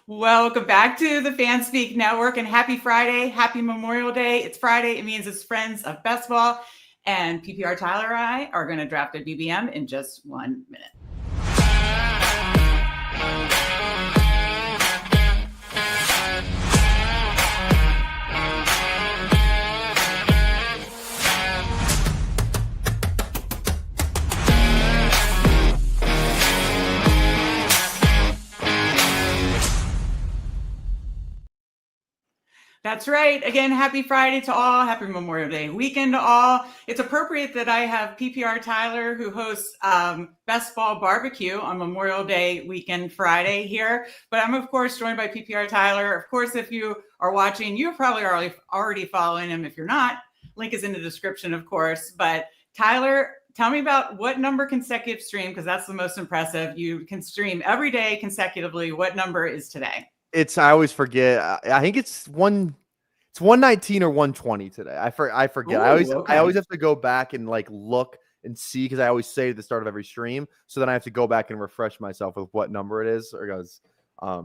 Welcome back to the Fanspeak Network and happy Friday. Happy Memorial Day. It's Friday. It means it's Friends of Best Ball. And PPR Tyler and I are going to draft a BBM in just 1 minute. That's right. Again, happy Friday to all. Happy Memorial Day weekend to all. It's appropriate that I have PPR Tyler, who hosts Best Ball Barbecue on Memorial Day weekend Friday here. But I'm, of course, joined by PPR Tyler. Of course, if you are watching, you're probably already following him. If you're not, link is in the description, of course. But Tyler, tell me about what number consecutive stream, because that's the most impressive. You can stream every day consecutively. What number is today? I always forget. I think it's 119 or 120 today. I forget. Ooh, I always have to go back and look and see, because I always say at the start of every stream. So then I have to go back and refresh myself with what number it is. Or goes, I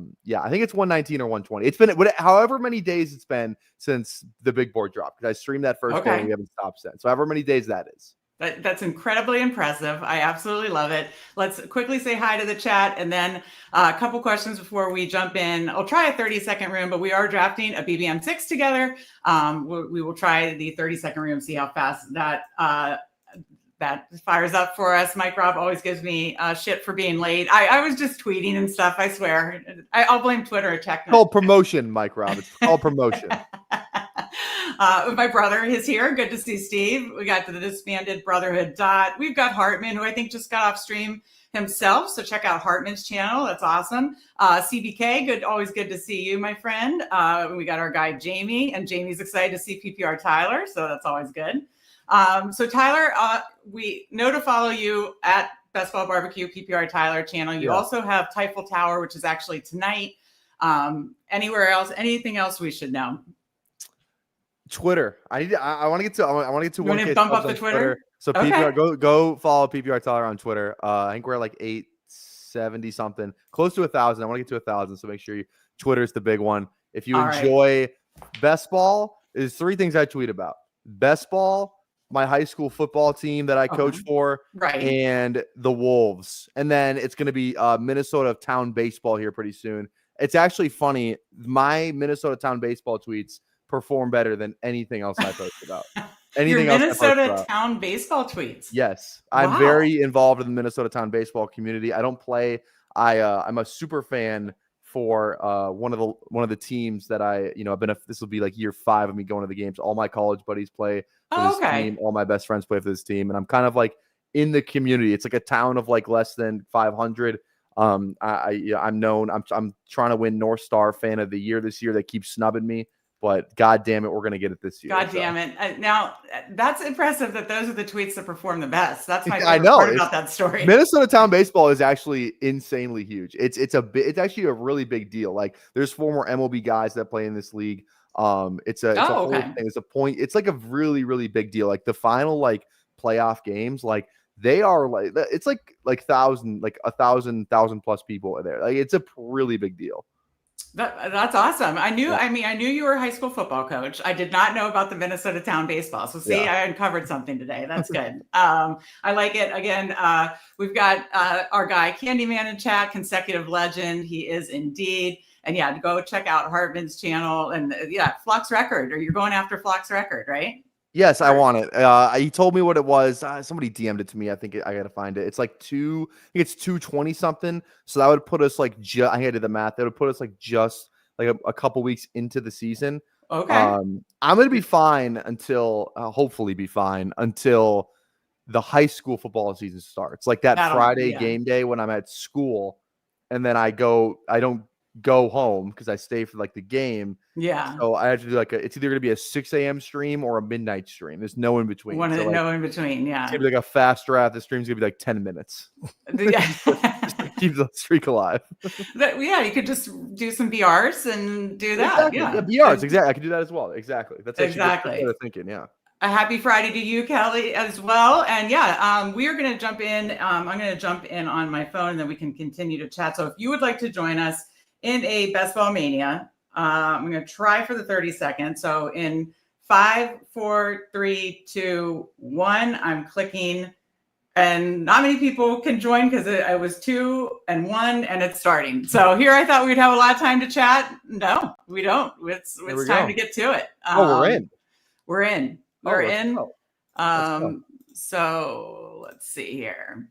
think it's 119 or 120. It's been however many days it's been since the big board dropped, because I streamed that first day and we haven't stopped since. So however many days that is. That's incredibly impressive. I absolutely love it. Let's quickly say hi to the chat, and then a couple questions before we jump in. I'll try a 30-second room, but we are drafting a BBM6 together. We will try the 30-second room, see how fast that fires up for us. Mike Rob always gives me shit for being late. I was just tweeting and stuff, I swear. I'll blame Twitter or tech. It's called promotion, Mike Rob. It's called promotion. My brother is here. Good to see Steve. We got the disbanded Brotherhood Dot. We've got Hartman, who I think just got off stream himself. So check out Hartman's channel. That's awesome. CBK, always good to see you, my friend. We got our guy Jamie, and Jamie's excited to see PPR Tyler. So that's always good. So Tyler, we know to follow you at Best Ball Barbecue, PPR Tyler channel. You also have Typhel Tower, which is actually tonight. Anywhere else? Anything else we should know? Twitter. I want to get to. I want to get to. You want to bump up the Twitter? So PPR, go follow PPR Tyler on Twitter. I think we're like 870 something, close to 1,000. I want to get to 1,000. So make sure Twitter's the big one. If you enjoy Best Ball, there's 3 things I tweet about: Best Ball, my high school football team that I coach for, and the Wolves. And then it's going to be Minnesota Town baseball here pretty soon. It's actually funny. My Minnesota Town baseball tweets perform better than anything else I post about. Anything else? Minnesota Town baseball tweets. Yes, I'm very involved in the Minnesota Town baseball community. I don't play. I'm a super fan for one of the teams that I've been. This will be like year 5 of me going to the games. All my college buddies play for this team. All my best friends play for this team, and I'm kind of like in the community. It's like a town of like less than 500. I'm known. I'm trying to win North Star Fan of the Year this year. They keep snubbing me. But God damn it, we're going to get it this year. God damn it. Now, that's impressive that those are the tweets that perform the best. That's my favorite part about that story. Minnesota Town baseball is actually insanely huge. It's actually a really big deal. Like, there's 4 more MLB guys that play in this league. It's a whole thing. It's a point. It's like a really, really big deal. Like, the final playoff games, they are it's like 1,000 plus people are there. Like, it's a really big deal. That's awesome. I knew you were a high school football coach. I did not know about the Minnesota Town baseball. So I uncovered something today. That's good. I like it. Again, we've got our guy Candyman in chat, consecutive legend. He is indeed. And go check out Hartman's channel and Flock's record, or you're going after Flock's record, right? Yes, I want it. He told me what it was. Somebody DM'd it to me. I think I got to find it. It's like I think it's 220 something. So that would put us I think I did the math. That would put us just a couple weeks into the season. Okay. I'm going to be fine until hopefully be fine until the high school football season starts. Like that Friday game day when I'm at school, and then I don't go home because I stay for the game. Yeah. So I have to do it's either going to be a 6 a.m. stream or a midnight stream. There's no in between. No in between. Yeah. It's going to be a fast draft. The stream's going to be 10 minutes. Just to keep the streak alive. You could just do some BRs and do that. Exactly. Yeah, BRs. Exactly. I could do that as well. Exactly. That's exactly what I'm thinking. Yeah. A happy Friday to you, Kelly, as well. And we are going to jump in. I'm going to jump in on my phone, and then we can continue to chat. So if you would like to join us in a Best Ball Mania. I'm going to try for the 30 seconds. So in 5, 4, 3, 2, 1, I'm clicking. And not many people can join because it was 2 and 1 and it's starting. So here I thought we'd have a lot of time to chat. No, we don't. It's time to get to it. We're in. We're in. We're in. Go. So let's see here.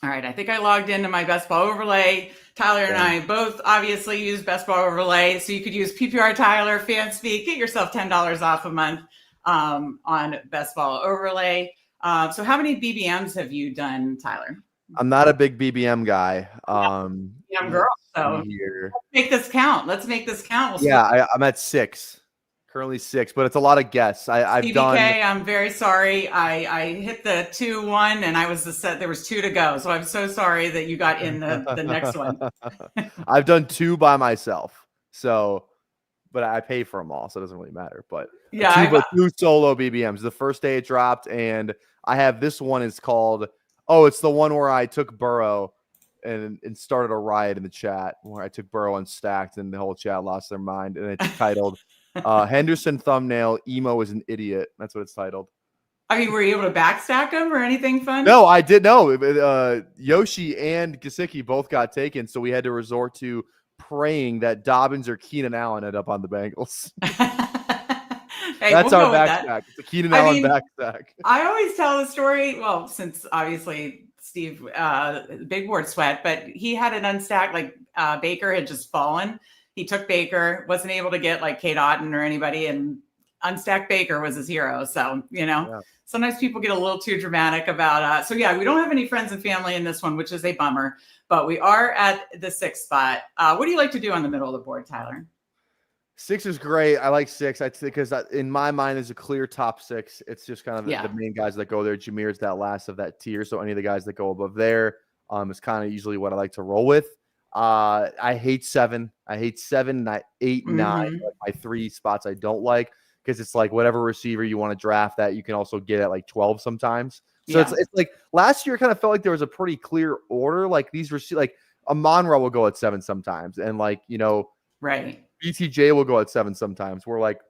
All right. I think I logged into my Best Ball Overlay. Tyler and I both obviously use Best Ball Overlay. So you could use PPR Tyler, Fanspeak, get yourself $10 off a month on Best Ball Overlay. So how many BBMs have you done, Tyler? I'm not a big BBM guy. I'm girl. So let's make this count. I'm at 6. Currently 6, but it's a lot of guests. I've done. I'm very sorry. I hit the 2-1 and I was there was 2 to go. So I'm so sorry that you got in the next one. I've done 2 by myself. So, but I pay for them all, so it doesn't really matter. But yeah, 2 solo BBMs. The first day it dropped, and I have this one is called. Oh, it's the one where I took Burrow and started a riot in the chat where I took Burrow unstacked and the whole chat lost their mind, and it's titled. Henderson thumbnail, emo is an idiot. That's what it's titled. I mean, were you able to backstack them or anything fun? No, I did. No, Yoshi and Gesicki both got taken, so we had to resort to praying that Dobbins or Keenan Allen end up on the Bengals. Hey, that's our backstack. It's a Keenan Allen backstack. I always tell the story. Well, since obviously Steve, big board sweat, but he had an unstacked, like Baker had just fallen. He took Baker, wasn't able to get like Kate Otten or anybody, and unstacked Baker was his hero. So, sometimes people get a little too dramatic about we don't have any friends and family in this one, which is a bummer, but we are at the 6th spot. What do you like to do on the middle of the board, Tyler? 6 is great. I like 6. Because in my mind, there's a clear top 6. It's just kind of the main guys that go there. Jameer's that last of that tier. So any of the guys that go above there is kind of usually what I like to roll with. I hate 7. I hate 7, 8, 9. Like my 3 spots I don't like because it's like whatever receiver you want to draft that you can also get at like 12 sometimes. So it's like last year I kind of felt like there was a pretty clear order. Like these like Amon-Ra will go at 7 sometimes, and like right. BTJ will go at 7 sometimes. Where like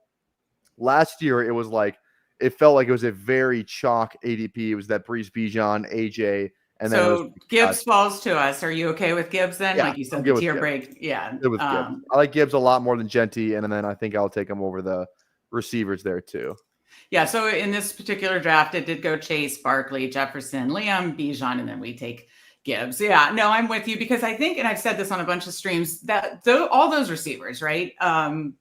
last year it was like it felt like it was a very chalk ADP. It was that Brees Bijan, AJ. And so Gibbs falls to us. Are you okay with Gibbs then? Yeah, like you said, the tier break. Yeah. Good with Gibbs. I like Gibbs a lot more than Genty, and then I think I'll take him over the receivers there too. Yeah. So in this particular draft, it did go Chase, Barkley, Jefferson, Liam, Bijan, and then we take Gibbs. Yeah. No, I'm with you because I think, and I've said this on a bunch of streams, that all those receivers, right? To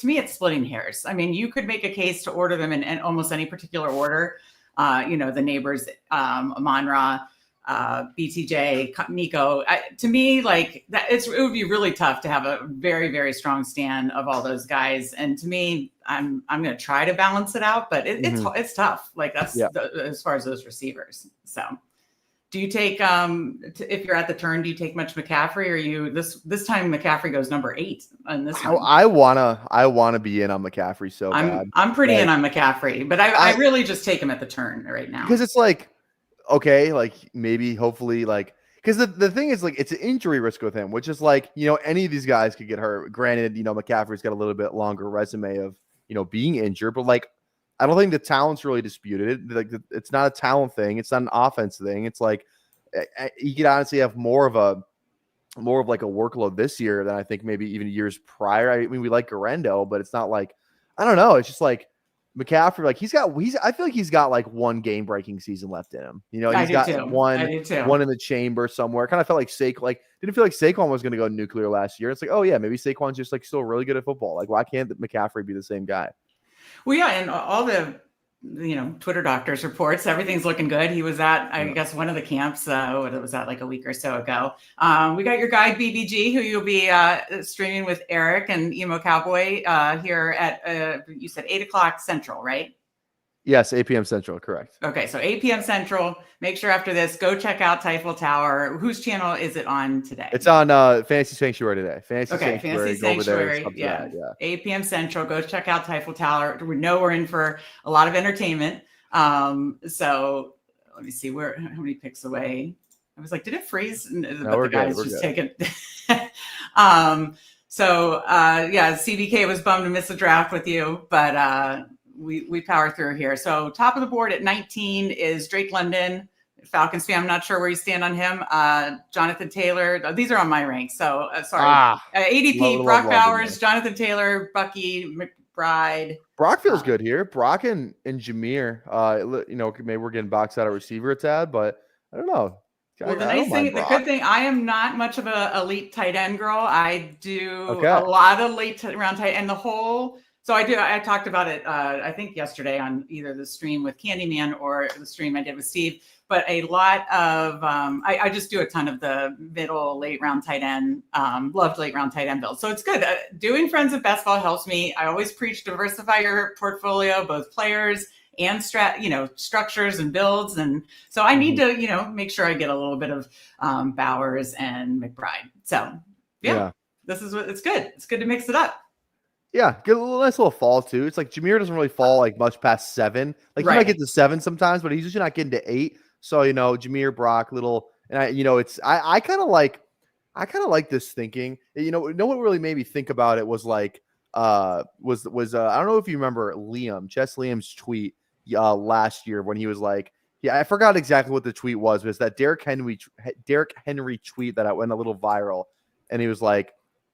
me, it's splitting hairs. I mean, you could make a case to order them in almost any particular order. The neighbors, Amon-Ra, BTJ, Nico. To me, like that, it would be really tough to have a very, very strong stand of all those guys. And to me, I'm going to try to balance it out, but it's tough. Like that's as far as those receivers. So, do you take if you're at the turn, do you take much McCaffrey? Or you this time McCaffrey goes number 8 on this one? I wanna be in on McCaffrey so bad. I'm pretty in on McCaffrey, but I really just take him at the turn right now because it's like. Okay, like maybe hopefully like because the thing is like it's an injury risk with him, which is like any of these guys could get hurt. Granted, McCaffrey's got a little bit longer resume of being injured, but like I don't think the talent's really disputed. Like it's not a talent thing, it's not an offense thing. It's like he could honestly have more of like a workload this year than I think maybe even years prior. I mean, we like Garendo, but it's not like I don't know. It's just like. McCaffrey, like I feel like he's got like one game breaking season left in him. He's got one in the chamber somewhere. Kind of felt like didn't feel like Saquon was going to go nuclear last year. It's like, oh yeah, maybe Saquon's just like still really good at football. Like, why can't McCaffrey be the same guy? Well, yeah, and all the Twitter doctors reports everything's looking good. He was at I guess one of the camps. It was that like a week or so ago. We got your guy BBG, who you'll be streaming with Eric and Emo Cowboy here at you said 8:00 Central, right? Yes, 8 p.m. Central, correct. Okay, so 8 p.m. Central. Make sure after this, go check out Typhel Tower. Whose channel is it on today? It's on Fantasy Sanctuary today. Fantasy Sanctuary. Yeah. 8 p.m. Central. Go check out Typhel Tower. We know we're in for a lot of entertainment. So let me see how many picks away. I was like, did it freeze? No, we're good. Just taking. CBK was bummed to miss the draft with you, but we power through here. So top of the board at 19 is Drake London, Falcons fan. I'm not sure where you stand on him. Jonathan Taylor. These are on my ranks. So sorry. ADP, Brock Bowers, Jonathan Taylor, Bucky, McBride. Brock feels good here. Brock and Jameer. Maybe we're getting boxed out of receiver a tad, but I don't know. Well, the good thing, I am not much of a elite tight end girl. I do a lot of late round tight end. I talked about it, I think yesterday on either the stream with Candyman or the stream I did with Steve, but a lot of, I just do a ton of the middle, late round tight end, loved late round tight end builds. So it's good. Doing Friends of Best Ball helps me. I always preach diversify your portfolio, both players and structures and builds. And so I need to, make sure I get a little bit of Bowers and McBride. So this is what it's good. It's good to mix it up. Yeah, get a nice little fall too. It's like Jameer doesn't really fall like much past 7. Like he might get to 7 sometimes, but he's usually not getting to 8. So Jameer, Brock, I kind of like this thinking. What really made me think about it was like I don't know if you remember Chess Liam's tweet last year when he was like, I forgot exactly what the tweet was, but it's that Derrick Henry tweet that went a little viral, and he was like,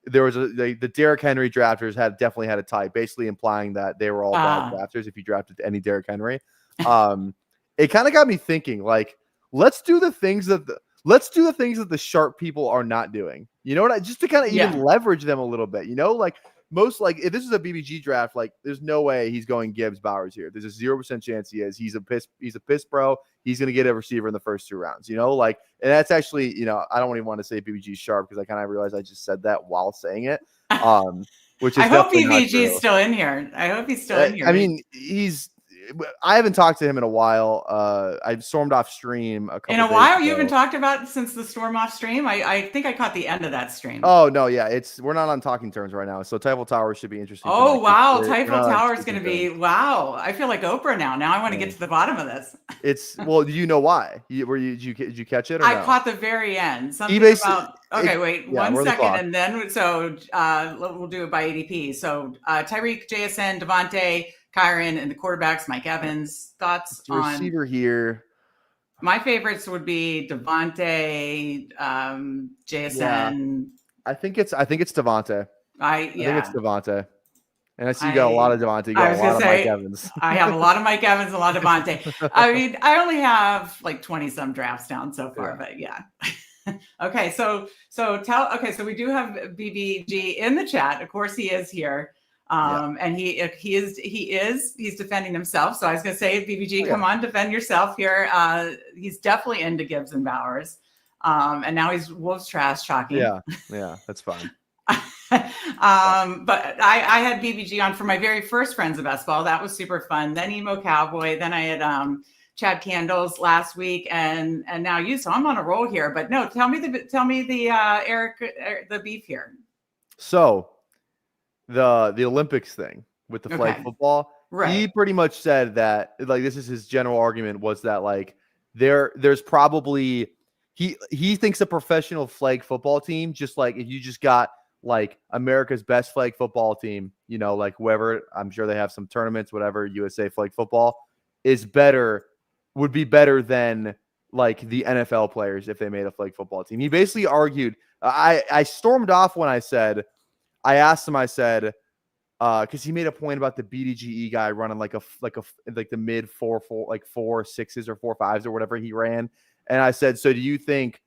there was the Derrick Henry drafters definitely had a type, basically implying that they were all bad drafters if you drafted any Derrick Henry. It kind of got me thinking, like, let's do the things that the sharp people are not doing. You know what? Just to kind of even leverage them a little bit. Like if this is a BBG draft, like there's no way he's going Gibbs Bowers here. There's a 0% chance he is. He's a piss bro. He's going to get a receiver in the first 2 rounds, and that's actually, I don't even want to say BBG sharp because I kind of realized I just said that while saying it. Which is I hope BBG is still in here. I hope he's still in here. I mean, I haven't talked to him in a while. I've stormed off stream a couple in a while. You haven't talked about since the storm off stream. I think I caught the end of that stream. Oh no, yeah, we're not on talking terms right now. So Typhel Tower should be interesting. Oh wow, Typhel Tower is going to be wow. I feel like Oprah now. Now I want to get to the bottom of this. Do you know why? Did you catch it? Or I caught the very end. Something about. Okay, wait 1 second, and then we'll do it by ADP. So Tyreek, JSN, Devontae, Kyron, and the quarterbacks, Mike Evans. Thoughts on receiver here? My favorites would be Devontae, JSN. Yeah. I think it's Devontae. I think it's Devontae. And I see you got a lot of Devontae. You got a lot of Mike Evans. I have a lot of Mike Evans, a lot of Devontae. I mean, I only have like 20 some drafts down so far, but yeah. Okay, so we do have BBG in the chat. Of course, he is here. And he's defending himself. So I was going to say, BBG, come on, defend yourself here. He's definitely into Gibbs and Bowers. And now he's Wolves trash talking. Yeah, that's fine. But I had BBG on for my very first Friends of Best Ball. That was super fun. Then Emo Cowboy. Then I had Chad Candles last week, and now you. So I'm on a roll here. But no, tell me the Eric the beef here. So the Olympics thing with the flag football, right? He pretty much said that, like, this is his general argument, was that like there's probably he thinks a professional flag football team, just like if you just got like America's best flag football team, like whoever, I'm sure they have some tournaments, whatever, USA flag football would be better than like the NFL players if they made a flag football team. He basically argued, I stormed off when I asked him, because he made a point about the BDGE guy running like the mid 4 4.6s or 4.5s or whatever he ran. And I said, so do you think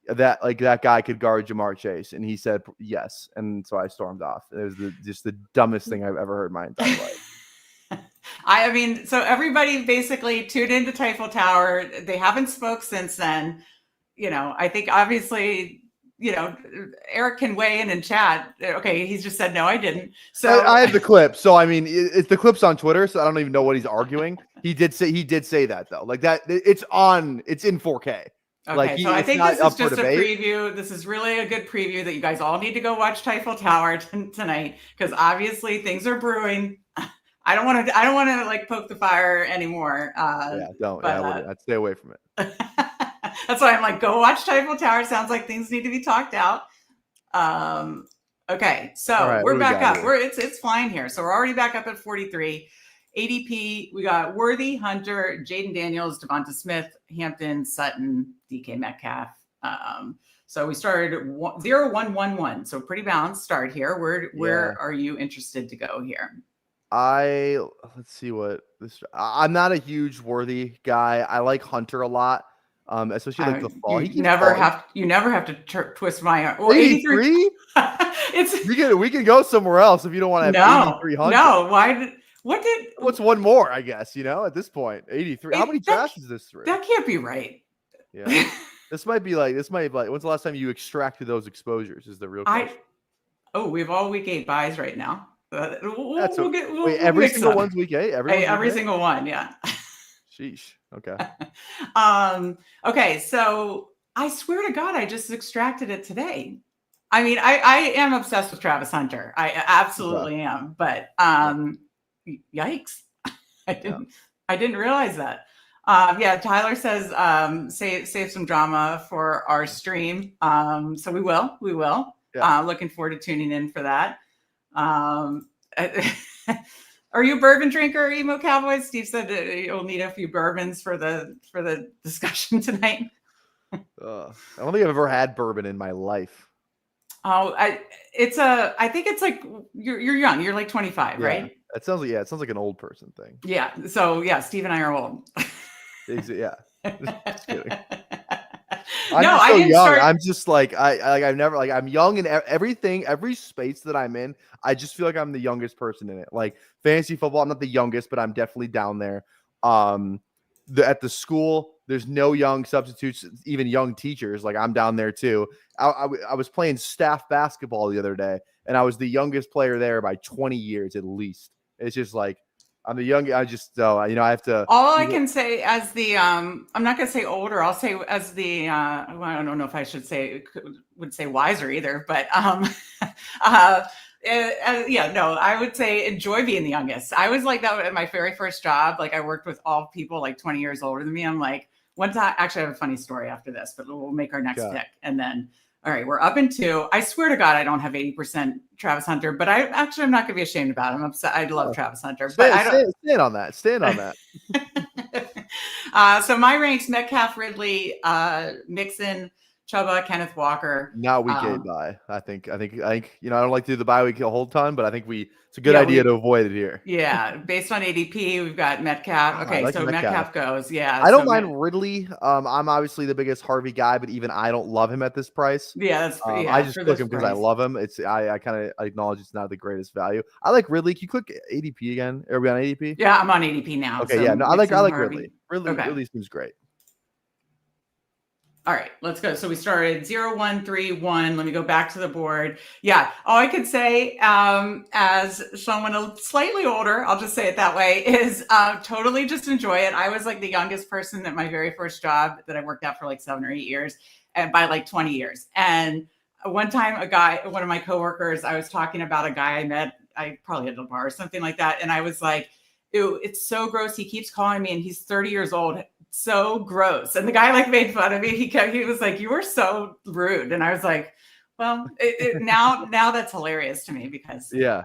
that like that guy could guard Jamar Chase? And he said, yes. And so I stormed off. It was just the dumbest thing I've ever heard in my entire life. I mean, so everybody basically tuned into Typhel Tower. They haven't spoke since then. I think obviously, Eric can weigh in and chat. Okay, he's just said, no, I didn't. So I have the clip. So, I mean, it's the clip's on Twitter, so I don't even know what he's arguing. He did say that, though. Like that, it's in 4K. Okay, like so I think this is just a preview. This is really a good preview that you guys all need to go watch Typhel Tower tonight, because obviously things are brewing. I don't want to like poke the fire anymore. Don't. I'd stay away from it. That's why I'm like, go watch Typhel Tower. Sounds like things need to be talked out. Okay, so right, we're back up. here? It's flying here. So we're already back up at 43. ADP, we got Worthy, Hunter, Jaden Daniels, Devonta Smith, Hampton, Sutton, DK Metcalf. So we started 0-1-1-1. So pretty balanced start here. Where are you interested to go here? Let's see what this. I'm not a huge Worthy guy. I like Hunter a lot, especially like the fall. You never have to twist my arm. Well, 83. We can go somewhere else if you don't want to have 83 Hunter. No, what's one more? I guess at this point 83. How many drafts is this through? That can't be right. Yeah, this might be like. When's the last time you extracted those exposures? Is the real question. We have all week 8 buys right now. Every single one's week 8. Every single one, yeah. Sheesh. Okay. Okay. So I swear to God, I just extracted it today. I mean, I am obsessed with Travis Hunter. I absolutely am. But yikes! I didn't realize that. Tyler says save some drama for our stream. So we will. Yeah. Looking forward to tuning in for that. Are you a bourbon drinker, Emo Cowboys? Steve said you'll need a few bourbons for the discussion tonight. I don't think I've ever had bourbon in my life. Oh, I think it's like you're young. You're like 25, right? It sounds like an old person thing. Yeah. So Steve and I are old. Yeah. Just kidding. I'm just like I'm young in everything, every space that I'm in. I just feel like I'm the youngest person in it. Like fantasy football, I'm not the youngest, but I'm definitely down there. At the school, there's no young substitutes, even young teachers. Like I'm down there too. I was playing staff basketball the other day, and I was the youngest player there by 20 years at least. It's just like I'm the young. I just I have to. All I can say as the I'm not going to say older. I'll say as the I don't know if I would say wiser either, but I would say enjoy being the youngest. I was like that at my very first job. Like I worked with all people like 20 years older than me. I'm like, one time, actually I have a funny story after this, but we'll make our next pick. And then, all right, we're up in 2. I swear to God, I don't have 80% Travis Hunter, but I'm not going to be ashamed about it. I'm upset. I love Travis Hunter, but I don't stand on that. So my ranks: Metcalf, Ridley, Mixon, Chuba, Kenneth Walker. Not week 8 bye. I think I don't like to do the bye week a whole ton, but I think it's a good idea to avoid it here. Yeah, based on ADP, we've got Metcalf. Okay, so Metcalf goes. Yeah, I don't mind Ridley. I'm obviously the biggest Harvey guy, but even I don't love him at this price. Yeah, I just click him because I love him. I kind of acknowledge it's not the greatest value. I like Ridley. Can you click ADP again? Are we on ADP? Yeah, I'm on ADP now. Okay, so I like Ridley. Ridley seems great. All right, let's go. So we started 0-1-3-1. Let me go back to the board. Yeah, all I could say as someone slightly older, I'll just say it that way, is totally just enjoy it. I was like the youngest person at my very first job that I worked at for like 7 or 8 years, and by like 20 years. And one time one of my coworkers, I was talking about a guy I met, I probably at a bar or something like that. And I was like, ew, it's so gross. He keeps calling me and he's 30 years old. So gross. And the guy like made fun of me. He was like, you were so rude. And I was like, well, now that's hilarious to me because yeah.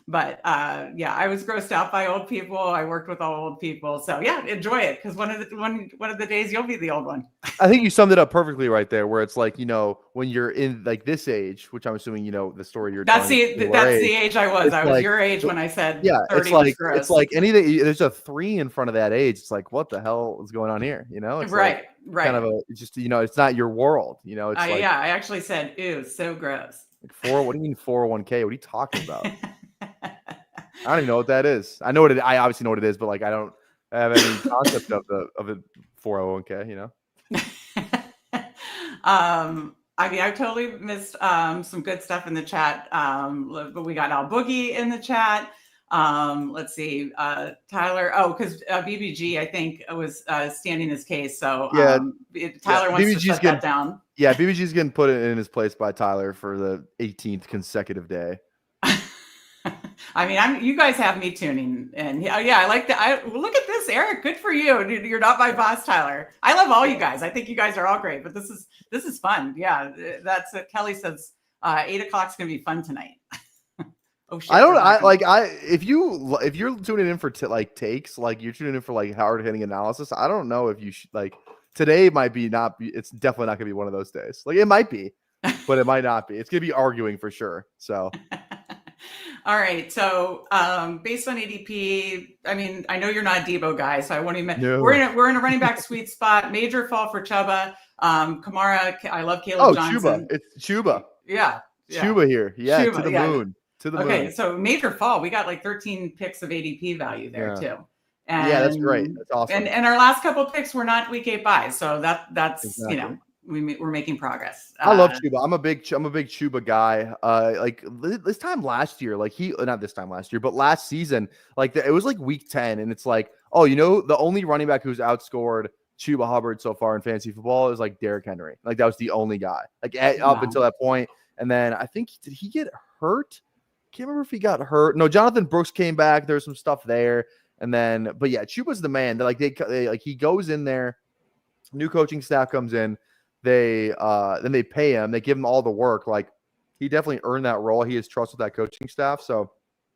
But I was grossed out by old people. I worked with all old people. So yeah, enjoy it. Because one of the days you'll be the old one. I think you summed it up perfectly right there, where it's like, when you're in like this age, which I'm assuming, the story you're telling. That's the age I was. I was your age when I said 30 it's like anything, there's a 3 in front of that age. It's like, what the hell is going on here? It's right. Kind of it's not your world, it's I actually said, ew, so gross. Like what do you mean 401k? What are you talking about? I don't even know what that is. I obviously know what it is, but like I don't have any concept of a 401k. I totally missed some good stuff in the chat. But we got Al Boogie in the chat. Let's see, Tyler. Oh, because BBG I think was standing his case. So Tyler wants to shut that down. Yeah, BBG's getting put in his place by Tyler for the 18th consecutive day. I mean, you guys have me tuning, and yeah, I like that. Look at this, Eric. Good for you. You're not my boss, Tyler. I love all you guys. I think you guys are all great, but this is fun. Yeah, that's what Kelly says. 8 o'clock's gonna be fun tonight. Oh shit! If you're tuning in for takes, like you're tuning in for like hard hitting analysis. I don't know if you should like today might be not be. It's definitely not gonna be one of those days. Like it might be, but it might not be. It's gonna be arguing for sure. So. All right. So based on ADP, I mean, I know you're not a Debo guy, so I won't even. No. We're in a running back sweet spot. Major fall for Chuba. Kamara. I love Caleb Johnson. Chuba. It's Chuba. Yeah. Chuba here. Yeah. Chuba, to the moon. To the moon. Okay. So major fall. We got like 13 picks of ADP value there too. And, yeah, that's great. That's awesome. And our last couple of picks were not week 8 buys, so that's exactly. We're making progress. I love Chuba. I'm a big Chuba guy. Like this time last year, like not this time last year, but last season, like it was like week 10, and it's like, oh, the only running back who's outscored Chuba Hubbard so far in fantasy football is like Derrick Henry. Like that was the only guy, like up until that point. And then I think did he get hurt? Can't remember if he got hurt. No, Jonathan Brooks came back. There's some stuff there, and then but yeah, Chuba's the man. They're like they like he goes in there. New coaching staff comes in. Then they pay him. They give him all the work. Like he definitely earned that role. He has trust with that coaching staff. So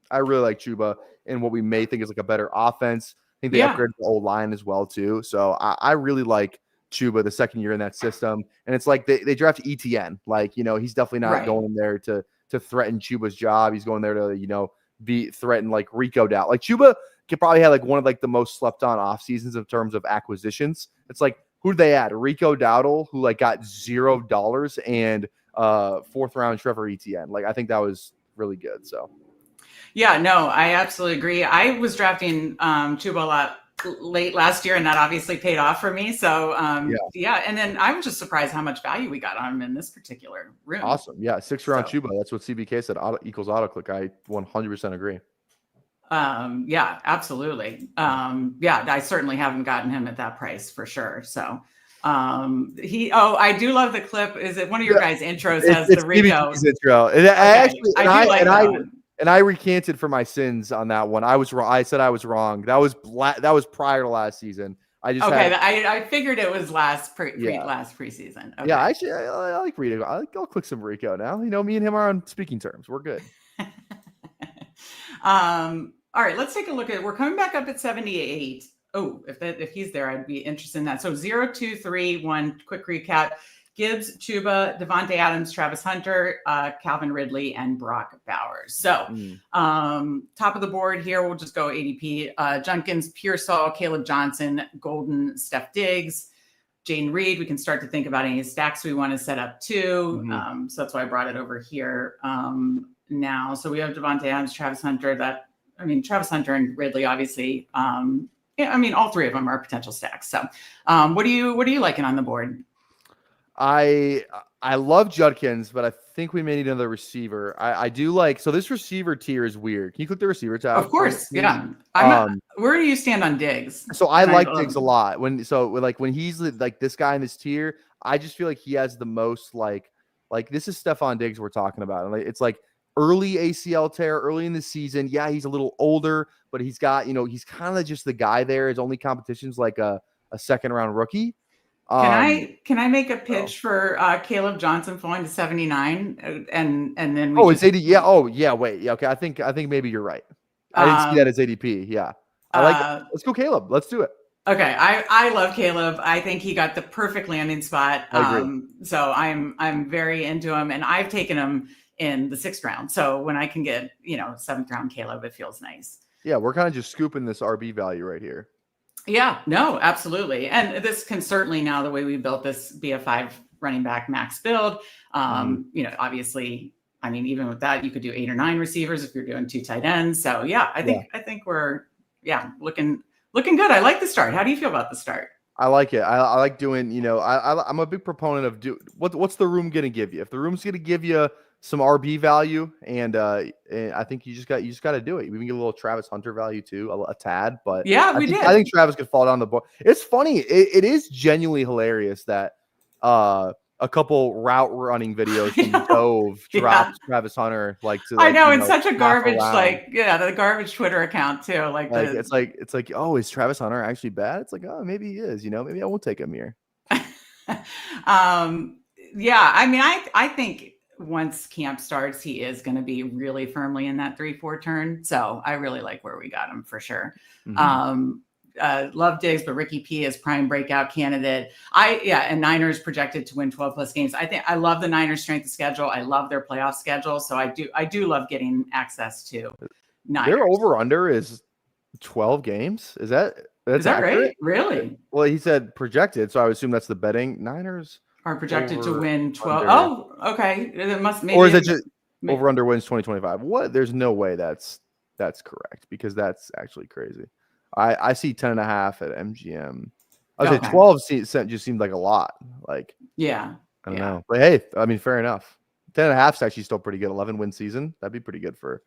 I really like Chuba in what we may think is like a better offense. I think they upgraded the old line as well too. So I really like Chuba the second year in that system. And it's like they draft ETN. Like he's definitely not going in there to threaten Chuba's job. He's going there to be threatened like Rico Dowdle. Like Chuba could probably have like one of like the most slept on off seasons in terms of acquisitions. It's like. Who'd they add? Rico Dowdle, who like got $0, and 4th round Trevor Etienne. Like I think that was really good. So, yeah, no, I absolutely agree. I was drafting Chuba a lot late last year, and that obviously paid off for me. So, yeah, and then I was just surprised how much value we got on him in this particular room. Awesome, yeah, 6th round Chuba. That's what CBK said. Equals autoclick. I 100% agree. Yeah, absolutely. I certainly haven't gotten him at that price for sure. So, I do love the clip. Is it one of your guys' intros has the Rico intro? And I recanted for my sins on that one. I was wrong. I said I was wrong. That was prior to last season. I figured it was last preseason. Okay. Yeah, actually, I like Rico. I'll click some Rico now. Me and him are on speaking terms. We're good. All right, let's take a look at it. We're coming back up at 78. Oh, if he's there, I'd be interested in that. So 0, 2, 3, 1, quick recap. Gibbs, Chuba, Devontae Adams, Travis Hunter, Calvin Ridley, and Brock Bowers. So top of the board here, we'll just go ADP. Junkins, Pearsall, Caleb Johnson, Golden, Steph Diggs, Jaden Reed. We can start to think about any stacks we want to set up too. So that's why I brought it over here now. So we have Devontae Adams, Travis Hunter. Travis Hunter and Ridley, obviously. All three of them are potential stacks. So what are you liking on the board? I love Judkins, but I think we may need another receiver. I do like, so this receiver tier is weird. Can you click the receiver tab? Of course. Yeah. Where do you stand on Diggs? So I like Diggs a lot. When he's like this guy in this tier, I just feel like he has the most like this is Stephon Diggs we're talking about. And it's like early ACL tear early in the season. Yeah, he's a little older, but he's got, he's kind of just the guy there. His only competition's like a 2nd round rookie. Can I make a pitch for Caleb Johnson falling to 79 and then it's 80? Yeah. Oh yeah. Wait. Yeah. Okay. I think maybe you're right. I didn't see that as ADP. Yeah. I like it. Let's go Caleb. Let's do it. Okay. I love Caleb. I think he got the perfect landing spot. I agree. So I'm very into him, and I've taken him in the 6th round. So when I can get 7th round Caleb, it feels nice. Yeah, we're kind of just scooping this RB value right here. Yeah, no, absolutely. And this can certainly, now the way we built this, be a 5 running back max build. Obviously, even with that, you could do 8 or 9 receivers if you're doing 2 tight ends. So yeah, I think we're looking good. I like the start. How do you feel about the start? I like it. I like doing, I'm a big proponent of what's the room going to give you? If the room's going to give you some RB value, and I think you just got to do it. We can get a little Travis Hunter value too, a tad, but yeah, I think Travis could fall down the board. It's funny. It is genuinely hilarious that a couple route running videos from Dove dropped Travis Hunter I know, it's such a half garbage around. the garbage Twitter account too. It's like, oh, is Travis Hunter actually bad? It's like, oh, maybe he is. Maybe I won't take him here. Yeah, I mean, I think once camp starts, he is going to be really firmly in that 3-4 turn. So I really like where we got him for sure. Love Diggs, but Ricky P is prime breakout candidate. And Niners projected to win 12 plus games. I love the Niners strength of schedule. I love their playoff schedule. So I do love getting access to Niners. Their over under is 12 games. Is that accurate? Right? Really? Well, he said projected, so I would assume that's the betting. Niners are projected to win 12. Under. Oh, okay. It must maybe. Or is it just over under wins 2025? What? There's no way that's correct, because that's actually crazy. I see 10.5 at MGM. I would say 12 just seemed like a lot. I don't know. But hey, I mean, fair enough. 10.5 is actually still pretty good. 11-win season. That'd be pretty good for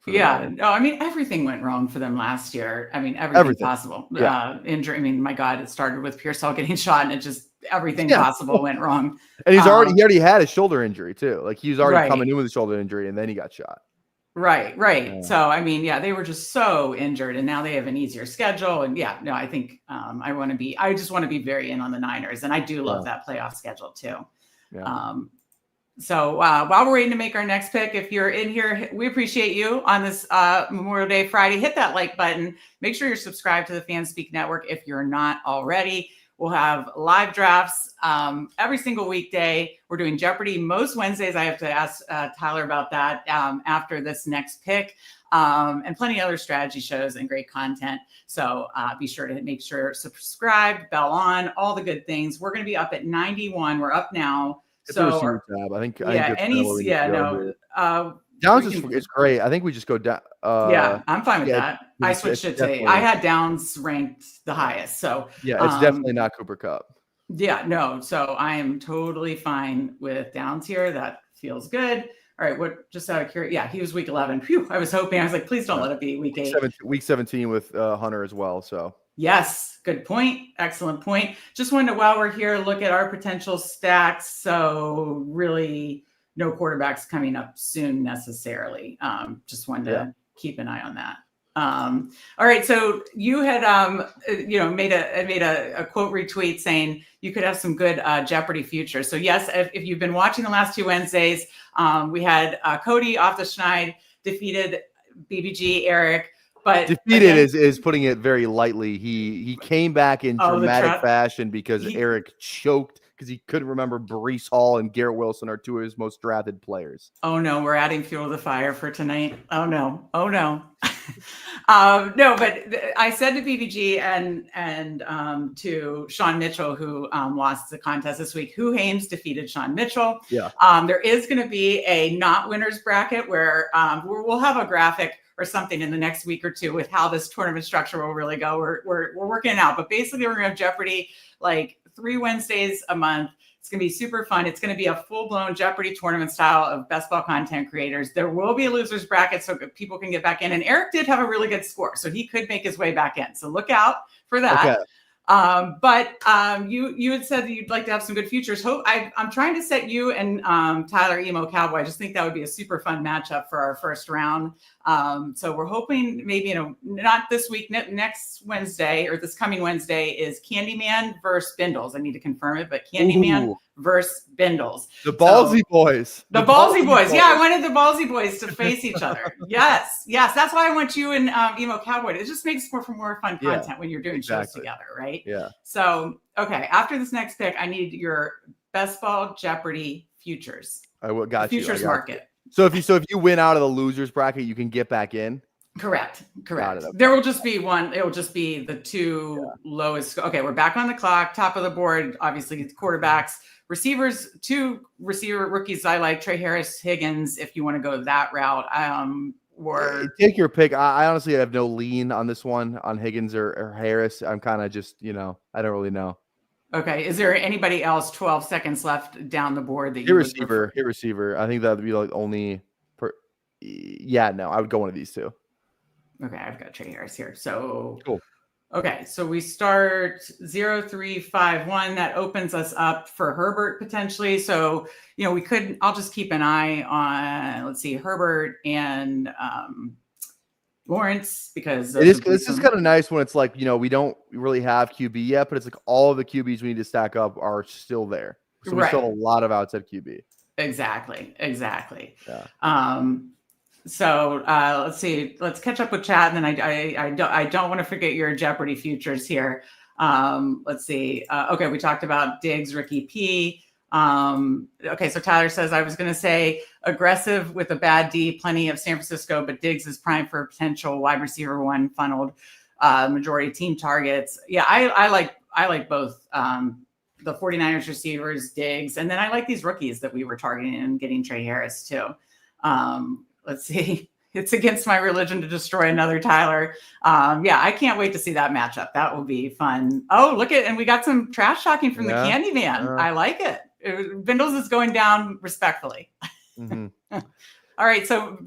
no, I mean, everything went wrong for them last year. I mean, everything. Possible. Injury. I mean, my God, it started with Pearsall getting shot, and it just everything possible went wrong. And he already had a shoulder injury too. Like, he was already coming in with a shoulder injury, and then he got shot. Right. Yeah. So, I mean, they were just so injured, and now they have an easier schedule. And I think I just want to be very in on the Niners, and I do love that playoff schedule too. Yeah. So while we're waiting to make our next pick, if you're in here, we appreciate you on this Memorial Day Friday. Hit that like button. Make sure you're subscribed to the Fanspeak Network if you're not already. We'll have live drafts every single weekday. We're doing Jeopardy most Wednesdays. I have to ask Tyler about that after this next pick, and plenty of other strategy shows and great content. So be sure to make sure subscribe, bell on, all the good things. We're going to be up at 91. We're up now. So I think Downs is great. I think we just go down. I'm fine with that. I switched it to. I had Downs ranked the highest, so it's definitely not Cooper Kupp. So I am totally fine with Downs here. That feels good. All right, just out of curiosity, he was week 11. Phew, I was hoping. I was like, please don't let it be week 8. Week 17 with Hunter as well. So. Yes, good point. Excellent point. Just wanted to, while we're here, look at our potential stats. So really no quarterbacks coming up soon necessarily. Just wanted to keep an eye on that. All right. So you had, made a quote retweet saying you could have some good Jeopardy futures. So yes, if you've been watching the last 2 Wednesdays, we had Cody off the schneid defeated BBG Eric. But defeated is putting it very lightly. He came back in dramatic fashion because Eric choked because he couldn't remember Breece Hall and Garrett Wilson are 2 of his most drafted players. Oh no, we're adding fuel to the fire for tonight. Oh no. No, but I said to BBG and to Sean Mitchell, who lost the contest this week, who Hames defeated Sean Mitchell. Yeah. There is going to be a not winners bracket where we'll have a graphic or something in the next week or 2 with how this tournament structure will really go. We're working it out, but basically we're going to have Jeopardy like 3 Wednesdays a month. It's going to be super fun. It's going to be a full-blown Jeopardy tournament style of best ball content creators. There will be a loser's bracket so people can get back in. And Eric did have a really good score, so he could make his way back in. So look out for that. Okay. But you had said that you'd like to have some good futures. I'm trying to set you and Tyler Emo Cowboy. I just think that would be a super fun matchup for our first round. So we're hoping maybe, not this week, next Wednesday or this coming Wednesday is Candyman versus Bindles. I need to confirm it, but Candyman versus Bindles. The Ballsy Boys. The Ballsy Boys. Yeah, I wanted the Ballsy Boys to face each other. Yes. That's why I want you and Emo Cowboy. It just makes for more fun content when you're doing shows together, right? Yeah. So, okay, after this next pick, I need your best ball Jeopardy futures. I got you. Futures market. So if you win out of the losers bracket, you can get back in. Correct. There will just be one. It will just be the 2 lowest. Okay, we're back on the clock. Top of the board, obviously, it's quarterbacks. Receivers, 2 receiver rookies I like, Trey Harris, Higgins, if you want to go that route. Or take your pick. I honestly have no lean on this one, on Higgins or Harris. I'm kind of just, I don't really know. Okay. Is there anybody else 12 seconds left down the board that you would prefer? Receiver. I think that would be like only I would go one of these 2. Okay, I've got Trey Harris here. So cool. Okay, so we start 0-3-5-1. That opens us up for Herbert potentially. So, we could, I'll just keep an eye on, let's see, Herbert and Lawrence, because This is kind of nice when it's like, we don't really have QB yet, but it's like all of the QBs we need to stack up are still there. So we still have a lot of outside QB. Exactly. Yeah. So let's see. Let's catch up with chat, and then I don't want to forget your Jeopardy futures here. Let's see. Okay, we talked about Diggs, Ricky P. Okay, so Tyler says, I was going to say aggressive with a bad D, plenty of San Francisco, but Diggs is prime for potential wide receiver one funneled majority team targets. Yeah, I like both the 49ers receivers, Diggs, and then I like these rookies that we were targeting and getting Trey Harris too. Let's see. It's against my religion to destroy another Tyler. Yeah, I can't wait to see that matchup. That will be fun. Oh, look and we got some trash talking from the Candyman. I like it. Bindles is going down respectfully. Mm-hmm. All right, so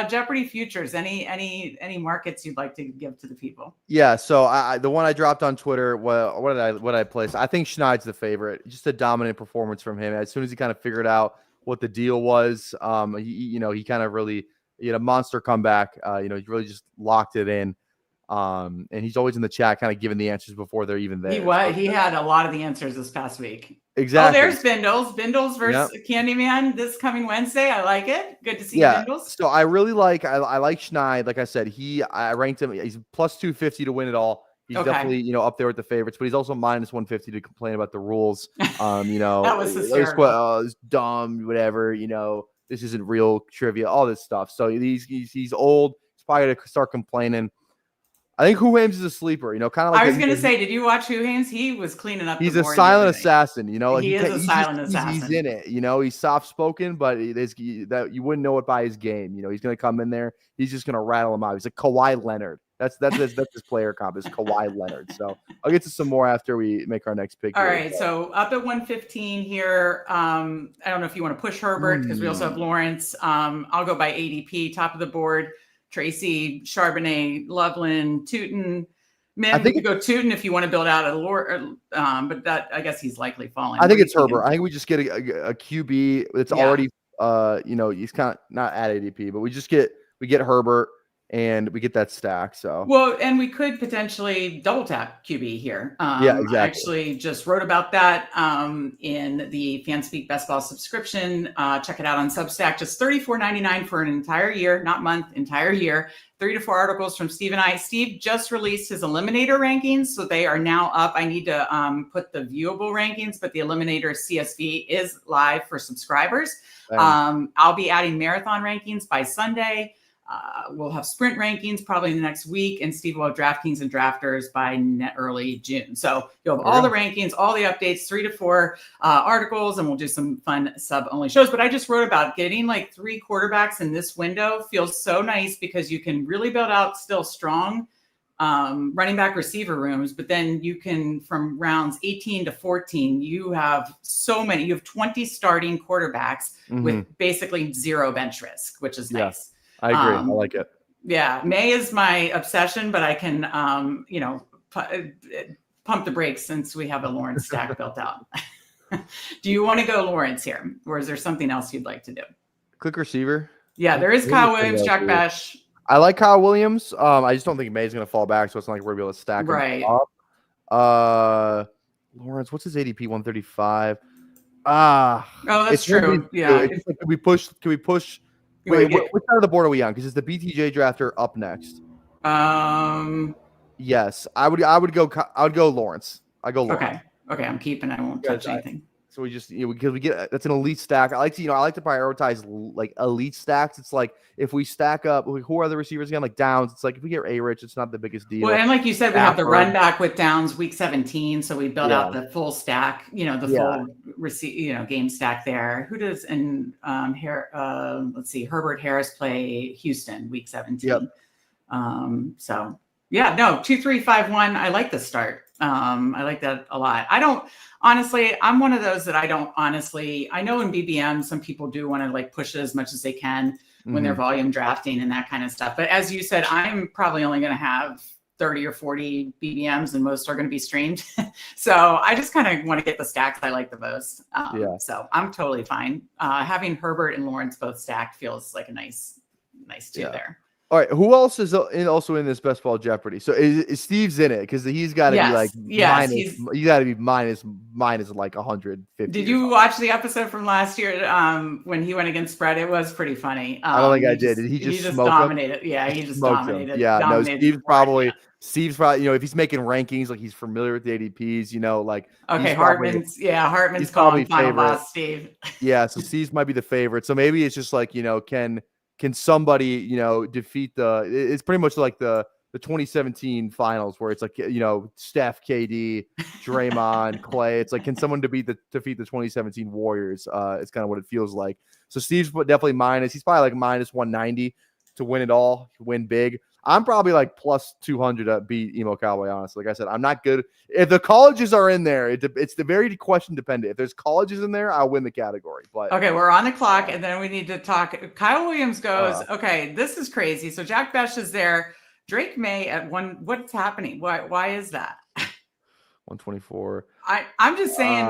Jeopardy futures. Any markets you'd like to give to the people? Yeah, so the one I dropped on Twitter. What did I place? I think Schneid's the favorite. Just a dominant performance from him. As soon as he kind of figured out what the deal was, he kind of really had a monster comeback. He really just locked it in. And he's always in the chat, kind of giving the answers before they're even there. He had a lot of the answers this past week. Exactly. Oh, there's Bindles versus Candyman this coming Wednesday. I like it. Good to see Bindles. So I really like Schneid. Like I said, I ranked him. He's plus 250 to win it all. He's definitely up there with the favorites, but he's also minus 150 to complain about the rules. That was hysterical. It's dumb, whatever. This isn't real trivia, all this stuff. So he's old. He's probably gonna start complaining. I think Who Hames is a sleeper, kind of like. I was going to say, did you watch Who Hames? He was cleaning up. He's a silent assassin, He is a silent assassin. He's in it, He's soft spoken, but that you wouldn't know it by his game. He's going to come in there. He's just going to rattle him out. He's like Kawhi Leonard. That's his player comp is Kawhi Leonard. So I'll get to some more after we make our next pick. All right, so up at 115 here. I don't know if you want to push Herbert because we also have Lawrence. I'll go by ADP, top of the board. Tracy, Charbonnet, Loveland, Tootin. I think you go Tootin if you want to build out a lore, but that I guess he's likely falling. I think it's Herbert. I think we just get a QB that's already, he's kind of not at ADP, but we get Herbert and we get that stack. So and we could potentially double tap QB here. Exactly. I actually just wrote about that in the Fanspeak Best Ball subscription. Check it out on Substack. Just $34.99 for an entire year, not month, entire year. 3 to 4 articles from Steve and I. Steve just released his Eliminator rankings, so they are now up. I need to put the viewable rankings, but the Eliminator CSV is live for subscribers. I'll be adding marathon rankings by Sunday. We'll have sprint rankings probably in the next week, and Steve will have DraftKings and drafters by early June. So you'll have all the rankings, all the updates, 3 to 4 articles, and we'll do some fun sub-only shows. But I just wrote about getting like 3 quarterbacks in this window feels so nice because you can really build out still strong running back receiver rooms, but then you can, from rounds 18 to 14, you have so many. You have 20 starting quarterbacks with basically 0 bench risk, which is nice. I agree. I like it. Yeah. May is my obsession, but I can, pump the brakes since we have a Lawrence stack built out. Do you want to go Lawrence here? Or is there something else you'd like to do? Quick receiver. Yeah, there is Kyle Williams, Jack Bash. I like Kyle Williams. I just don't think May's going to fall back, so it's not like we're going to be able to stack him up. Lawrence, what's his ADP? 135. That's true. Yeah. Can we push? Wait, what side of the board are we on? Because it's the BTJ drafter up next. Yes, I would go Lawrence. I go Lawrence. Okay, I'm keeping. I won't touch anything. So we just because we get that's an elite stack. I like to prioritize like elite stacks. It's like if we stack up, who are the receivers again? Like Downs. It's like if we get A-Rich, it's not the biggest deal. Well, and like you said, we have the run back with Downs week 17, so we build out the full stack. Full game stack there. Who does let's see, Herbert Harris play Houston week 17. Yep. 2-3-5-1. I like the start. I like that a lot. I'm one of those that I know in BBM, some people do want to like push it as much as they can when they're volume drafting and that kind of stuff. But as you said, I'm probably only going to have 30 or 40 BBMs, and most are going to be streamed. So I just kind of want to get the stacks I like the most. So I'm totally fine. Having Herbert and Lawrence both stacked feels like a nice two there. All right, who else is also in this Best Ball Jeopardy? So is Steve's in it? Because he's got to be like minus. He's got to be minus like 150. Did you watch the episode from last year when he went against Brett? It was pretty funny. I don't think I did. Did he just dominated? Yeah, he just dominated. Yeah, dominated Steve's probably, if he's making rankings, like he's familiar with the ADPs, like. Okay, Hartman's calling final boss, Steve. Yeah, so Steve's might be the favorite. So maybe it's just like, can somebody, defeat it's pretty much like the 2017 finals where it's like, Steph, KD, Draymond, Clay. It's like, can someone defeat the 2017 Warriors? It's kind of what it feels like. So Steve's definitely he's probably like minus 190 to win it all, win big. I'm probably like plus 200 to beat Emo Cowboy, honestly. Like I said, I'm not good. If the colleges are in there, it's the very question dependent. If there's colleges in there, I'll win the category. But okay, we're on the clock, and then we need to talk. Kyle Williams goes, okay, this is crazy. So Jack Besh is there. Drake May at one. What's happening? Why is that? 124. I'm just saying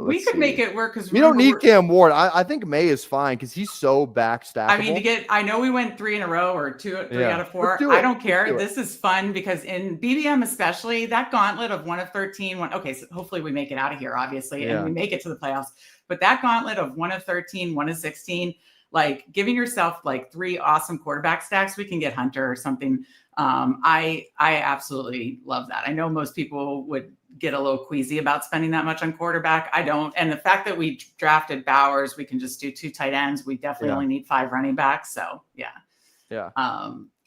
we could make it work because we don't need Cam Ward. I think May is fine because he's so backstackable. I mean, I know we went 3 in a row or three out of 4. I don't care. This is fun because in BBM especially, that gauntlet of 1 of 13. Okay, so hopefully we make it out of here, obviously, and we make it to the playoffs. But that gauntlet of 1 of 13, 1 of 16, like giving yourself like 3 awesome quarterback stacks, we can get Hunter or something. I absolutely love that. I know most people would get a little queasy about spending that much on quarterback. I don't. And the fact that we drafted Bowers, we can just do 2 tight ends. We definitely only need 5 running backs. So yeah.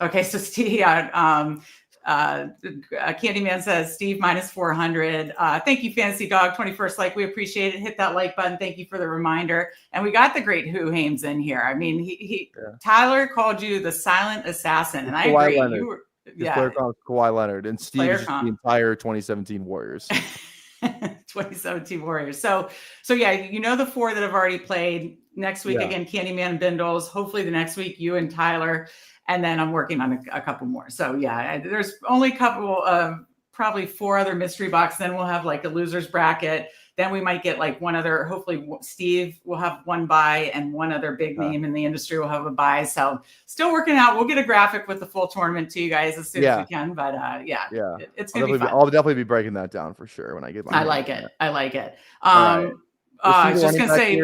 Okay. So Steve, Candyman says Steve minus 400. Thank you, Fantasy Dog 21st. Like, we appreciate it. Hit that like button. Thank you for the reminder. And we got the great Who Hames in here. I mean, Tyler called you the silent assassin, and I agree. Leonard. You were, player comp Kawhi Leonard, and Steve is the entire 2017 Warriors. 2017 Warriors. So yeah, the 4 that have already played. Next week again, Candyman Bindles. Hopefully the next week you and Tyler. And then I'm working on a couple more. So yeah, there's only a couple of probably 4 other mystery boxes. Then we'll have like a loser's bracket. Then we might get like one other, hopefully Steve will have 1 bye and one other big name in the industry will have a bye. So still working out. We'll get a graphic with the full tournament to you guys as soon as we can. But it's going to be fun. I'll definitely be breaking that down for sure when I get my I like it. I was just going to say,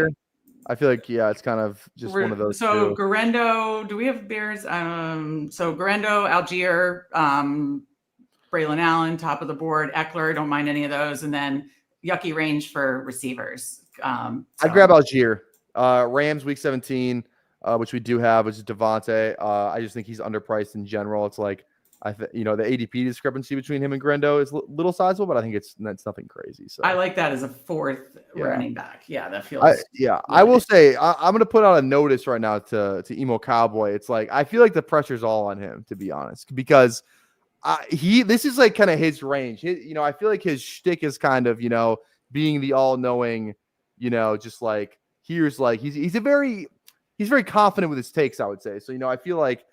I feel like, it's kind of just one of those. So Garendo, do we have Bears? So Garendo, Algier, Braylon Allen, top of the board. Eckler, don't mind any of those. And then Yucky range for receivers. I'd grab Algier. Rams week 17, which we do have, which is Devontae. I just think he's underpriced in general. It's like, the ADP discrepancy between him and Grendo is a little sizable, but I think it's nothing crazy. So I like that as a 4th running back. Yeah, that feels. I will say I'm going to put out a notice right now to Emo Cowboy. It's like I feel like the pressure's all on him, to be honest, because this is like kind of his range. I feel like his shtick is kind of being the all-knowing, just like here's like he's very confident with his takes, I would say. So I feel like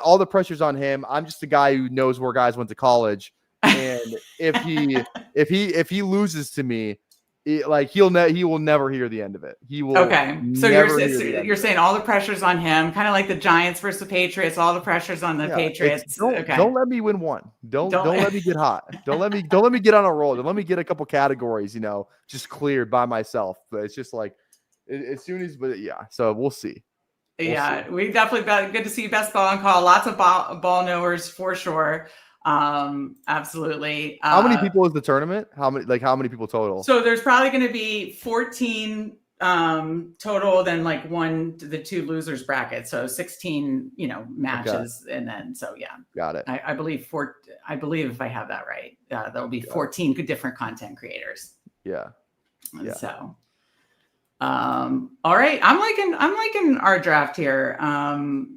all the pressure's on him. I'm just a guy who knows where guys went to college, and if he loses to me, he will never hear the end of it. He will. Okay, so you're saying all the pressure's on him, kind of like the Giants versus the Patriots. All the pressure's on the Patriots. Don't let me win one. Don't let me get hot. Don't let me get on a roll. Don't let me get a couple categories, just cleared by myself. But it's just like as soon as, So we'll see. We definitely good to see best ball on call. Lots of ball knowers for sure. Absolutely. How many people is the tournament? How many people total? So there's probably going to be 14 total, then like 1 to the 2 losers brackets. So 16, matches. Okay. And then, got it. I believe if I have that right, there'll be 14 different content creators. Yeah. So, all right. I'm liking our draft here.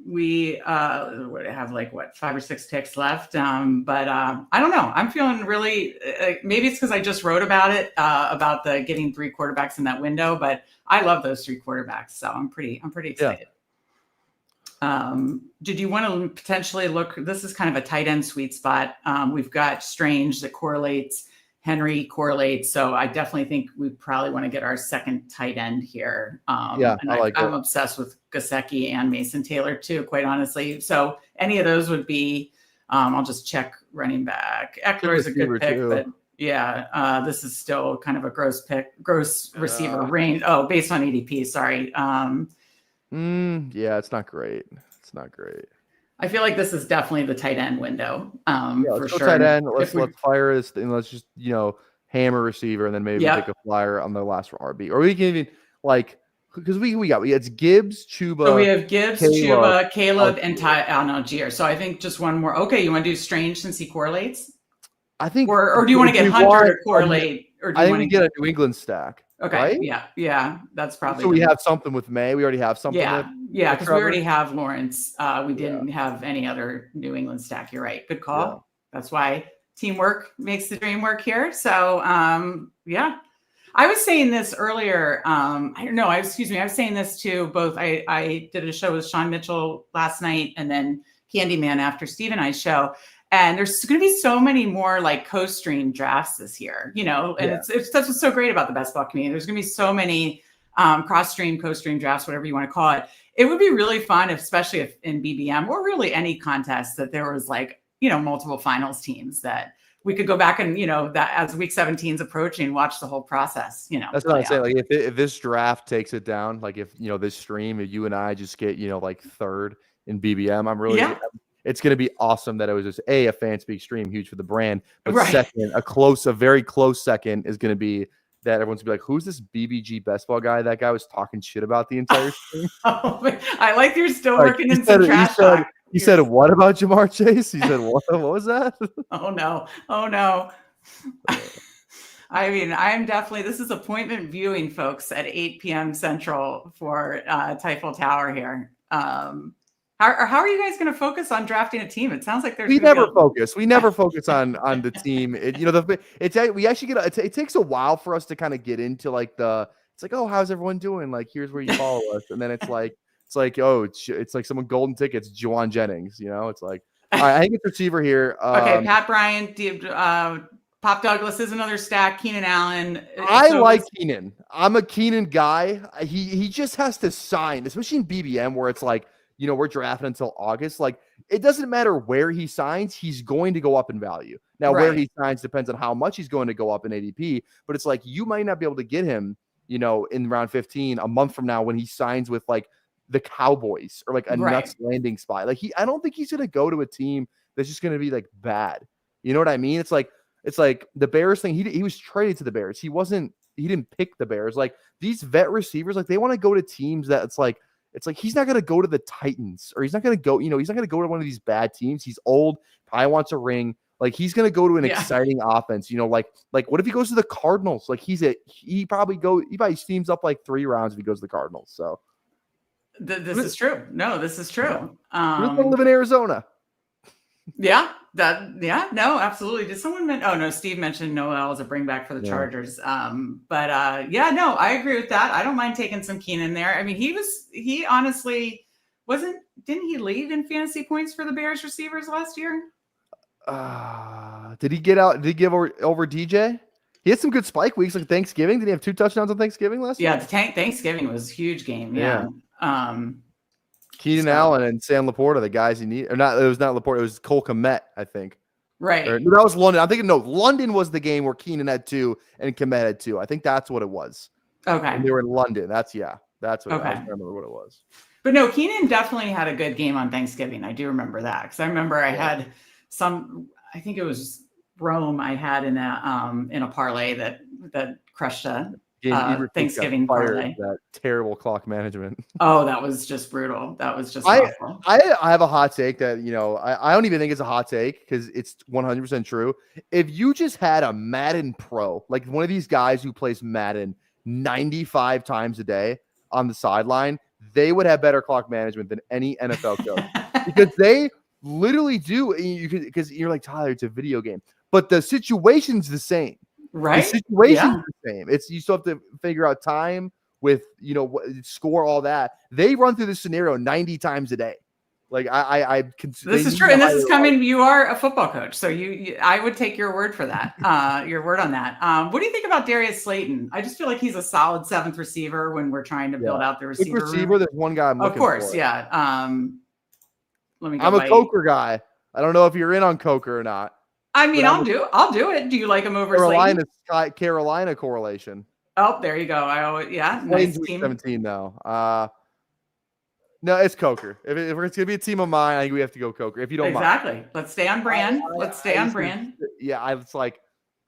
We have 5 or 6 picks left. But I don't know. I'm feeling really, maybe it's because I just wrote about it, about the getting 3 quarterbacks in that window, but I love those 3 quarterbacks. So I'm pretty excited. Did you want to potentially look? This is kind of a tight end sweet spot. We've got Strange that correlates, Henry correlates. So I definitely think we probably want to get our second tight end here. I like I'm obsessed with Gesicki and Mason Taylor too, quite honestly. So any of those would be, I'll just check running back. Eckler is a good pick, but yeah, this is still kind of a gross receiver range. Oh, based on ADP, sorry. Yeah, it's not great. It's not great. I feel like this is definitely the tight end window. For sure. Tight end. Let's fire this and let's just, hammer receiver and then maybe take a flyer on the last RB. Or we can even because it's Gibbs, Chuba. So we have Gibbs, Chuba, Caleb, and Algier. So I think just one more. Okay, you want to do Strange since he correlates? I think, or do you want to get Hunter to correlate? Or do you want to get a New England stack? Okay. Right? Yeah. That's probably. So we have something with May. We already have something. Yeah, because we already have Lawrence. We didn't have any other New England stack. You're right. Good call. Yeah. That's why teamwork makes the dream work here. So, I was saying this earlier. I was saying this to both. I did a show with Sean Mitchell last night, and then Candyman after Steve and I's show. And there's going to be so many more like co-stream drafts this year, and it's that's what's so great about the best ball community. There's going to be so many cross-stream, co-stream drafts, whatever you want to call it. It would be really fun, especially if in BBM or really any contest that there was multiple finals teams that we could go back and, that as week 17 is approaching, watch the whole process, That's what I'm saying. Like if this draft takes it down, like if, this stream, if you and I just get, third in BBM, I'm really, it's going to be awesome that it was just a Fanspeak stream, huge for the brand. But second, a very close second is going to be that everyone's going to be like, who's this BBG best ball guy? That guy was talking shit about the entire stream. I like you're still working in some trash talk. He said, what about Jamar Chase? He said, what was that? Oh, no. I mean, I'm definitely, this is appointment viewing, folks, at 8 p.m. Central for Typhoon Tower here. How are you guys going to focus on drafting a team? It sounds like we never focus. We never focus on the team. We actually it takes a while for us to kind of get into it's like, oh, how's everyone doing? Like, here's where you follow us. And then it's like, it's like someone golden tickets, Juwan Jennings, it's like, all right, I think it's receiver here. Okay. Pat Bryant, Pop Douglas is another stack. Keenan Allen. I like Keenan. I'm a Keenan guy. He just has to sign, especially in BBM where it's like, we're drafting until August. Like, it doesn't matter where he signs. He's going to go up in value. Now, where he signs depends on how much he's going to go up in ADP. But it's like, you might not be able to get him, in round 15 a month from now when he signs with like the Cowboys or like a nuts landing spot. Like I don't think he's going to go to a team that's just going to be like bad. You know what I mean? It's like the Bears thing. He was traded to the Bears. He didn't pick the Bears. Like these vet receivers, like they want to go to teams that it's like he's not going to go to the Titans or he's not going to go, he's not going to go to one of these bad teams. He's old, probably wants a ring. Like he's going to go to an exciting offense, like what if he goes to the Cardinals? Like he probably steams up like 3 rounds if he goes to the Cardinals. So this is true. No, this is true. Who's going to live in Arizona? No, absolutely. Did someone mention? Oh no, Steve mentioned Noel as a bring back for the Chargers. I agree with that. I don't mind taking some Keenan there. I mean, he honestly didn't he lead in fantasy points for the Bears receivers last year? Did he get out? Did he give over DJ? He had some good spike weeks like Thanksgiving. Did he have 2 touchdowns on Thanksgiving last year? Yeah, Thanksgiving was a huge game. Yeah. Keenan Allen and Sam Laporta, the guys he need, or not? It was not Laporta. It was Cole Kmet, I think. Right. That was London. I'm thinking London was the game where Keenan had 2 and Kmet had 2. I think that's what it was. Okay. And they were in London. That's what I remember what it was. But no, Keenan definitely had a good game on Thanksgiving. I do remember that because I remember I had I think it was Rome. I had in a parlay that crushed a Thanksgiving parlay. That terrible clock management. Oh, that was just brutal. That was just awful. I have a hot take that I don't even think it's a hot take because it's 100% true. If you just had a Madden pro, like one of these guys who plays Madden 95 times a day on the sideline, they would have better clock management than any NFL coach because they literally do. Because you're like, Tyler, it's a video game, but the situation's the same. Right. The situation's the same. You still have to figure out time with, score all that. They run through this scenario 90 times a day. Like I This is true, and this is coming. You are a football coach, so I would take your word for that. Your word on that. What do you think about Darius Slayton? I just feel like he's a solid 7th receiver when we're trying to build out the receiver. Receiver, there's one guy I'm looking for. Of course, yeah. Let me. I'm a Coker guy. I don't know if you're in on Coker or not. I mean, I'll do it. Do you like him over Carolina correlation? Oh, there you go. Nice team. 17 though. No, it's Coker. If it's going to be a team of mine, I think we have to go Coker. If you don't mind. Exactly. Let's stay on brand. Yeah, it's like